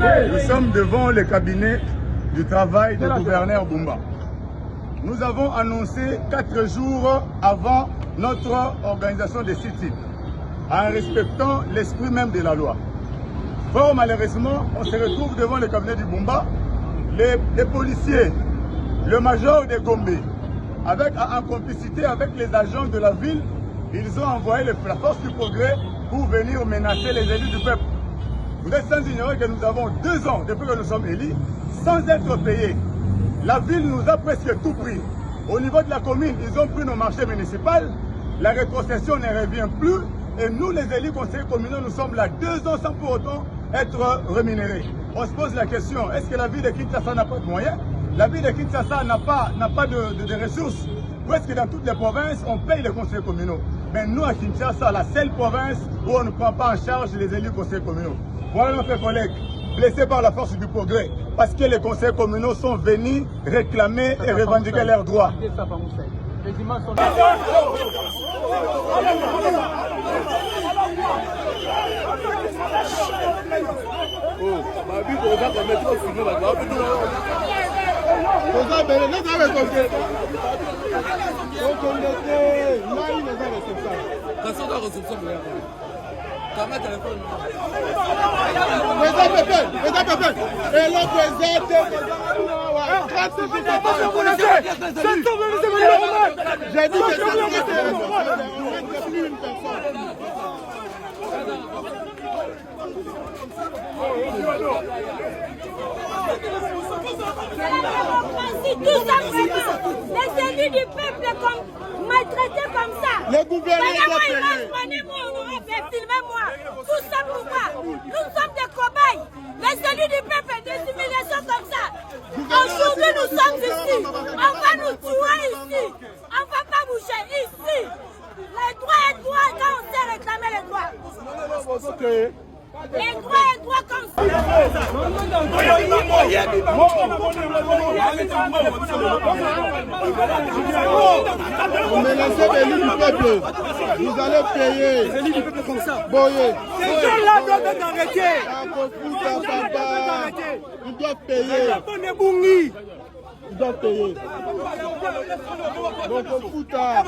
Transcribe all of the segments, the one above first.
Nous sommes devant le cabinet du travail du gouverneur Bumba. Nous avons annoncé 4 jours avant notre organisation de sit-in, en respectant l'esprit même de la loi. Fort malheureusement, on se retrouve devant le cabinet du Bumba, les policiers, le major de Gombe, en complicité avec les agents de la ville, ils ont envoyé la force du progrès pour venir menacer les élus du peuple. Vous êtes sans ignorer que nous avons 2 ans depuis que nous sommes élus, sans être payés. La ville nous a presque tout pris. Au niveau de la commune, ils ont pris nos marchés municipaux. La rétrocession ne revient plus. Et nous, les élus conseillers communaux, nous sommes là 2 ans sans pour autant être rémunérés. On se pose la question, est-ce que la ville de Kinshasa n'a pas de moyens? La ville de Kinshasa n'a pas de ressources. Ou est-ce que dans toutes les provinces, on paye les conseillers communaux? Mais nous, à Kinshasa, la seule province où on ne prend pas en charge les élus conseillers communaux. Voilà notre collègue, blessé par la force du progrès, parce que les conseillers communaux sont venus réclamer et revendiquer leurs droits. J'ai dit que les élus du peuple maltraités comme ça. Le gouvernement filmez-moi. Tout ça pour moi. Nous sommes des cobayes. Les élus du peuple, des humiliations comme ça. Aujourd'hui, nous sommes ici. On va nous tuer ici. On ne va pas bouger ici. Les droits et droits quand on sait réclamer les droits. Les droits et droits comme ça. Vous menacez les élus du peuple. Vous allez payer. Les élus du peuple comme ça. Boyer. Ces gens-là doivent être arrêtés. Ils doivent payer. Ils doivent payer. Donc, Futa.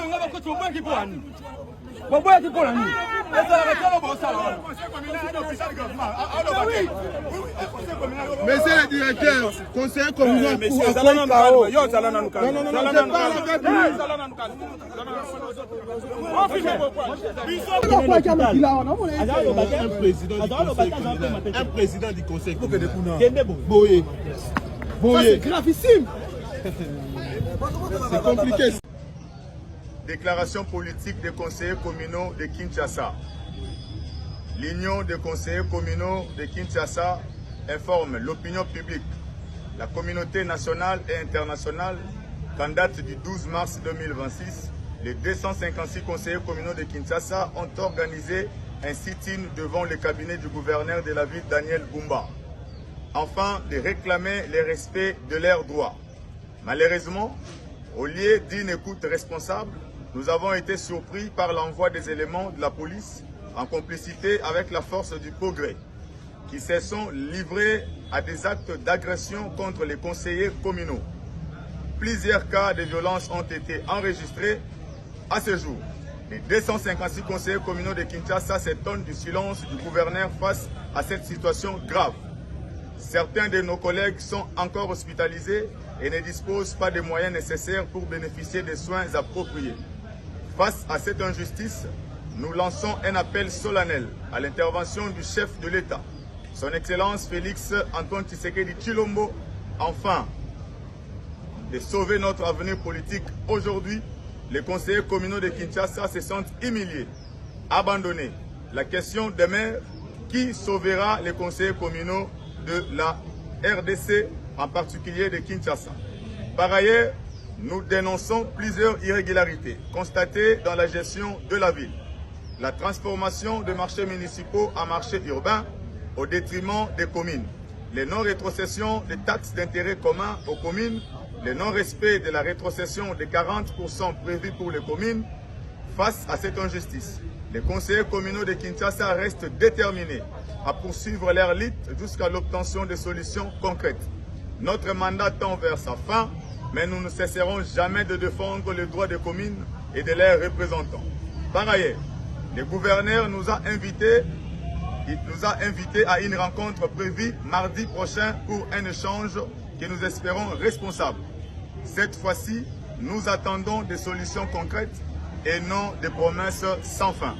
Monsieur le directeur, conseiller communal pour accueillir KO. Non, c'est pas un président du conseil communal. Boyer. C'est gravissime. C'est compliqué. Déclaration politique des conseillers communaux de Kinshasa. L'Union des conseillers communaux de Kinshasa informe l'opinion publique, la communauté nationale et internationale qu'en date du 12 mars 2026, les 256 conseillers communaux de Kinshasa ont organisé un sit-in devant le cabinet du gouverneur de la ville Daniel Bumba, afin de réclamer le respect de leurs droits. Malheureusement, au lieu d'une écoute responsable, nous avons été surpris par l'envoi des éléments de la police en complicité avec la force du progrès, qui se sont livrés à des actes d'agression contre les conseillers communaux. Plusieurs cas de violence ont été enregistrés à ce jour. Les 256 conseillers communaux de Kinshasa s'étonnent du silence du gouverneur face à cette situation grave. Certains de nos collègues sont encore hospitalisés et ne disposent pas des moyens nécessaires pour bénéficier des soins appropriés. Face à cette injustice, nous lançons un appel solennel à l'intervention du chef de l'État, son Excellence Félix Antoine Tshisekedi Tshilombo, afin de sauver notre avenir politique. Aujourd'hui, les conseillers communaux de Kinshasa se sentent humiliés, abandonnés. La question demeure: qui sauvera les conseillers communaux de la RDC, en particulier de Kinshasa? Par ailleurs, nous dénonçons plusieurs irrégularités constatées dans la gestion de la ville. La transformation des marchés municipaux en marchés urbains au détriment des communes. Les non-rétrocessions des taxes d'intérêt commun aux communes. Le non-respect de la rétrocession des 40% prévus pour les communes. Face à cette injustice, les conseillers communaux de Kinshasa restent déterminés à poursuivre leur lutte jusqu'à l'obtention de solutions concrètes. Notre mandat tend vers sa fin, mais nous ne cesserons jamais de défendre les droits des communes et de leurs représentants. Par ailleurs, le gouverneur nous a invités à une rencontre prévue mardi prochain pour un échange que nous espérons responsable. Cette fois-ci, nous attendons des solutions concrètes et non des promesses sans fin.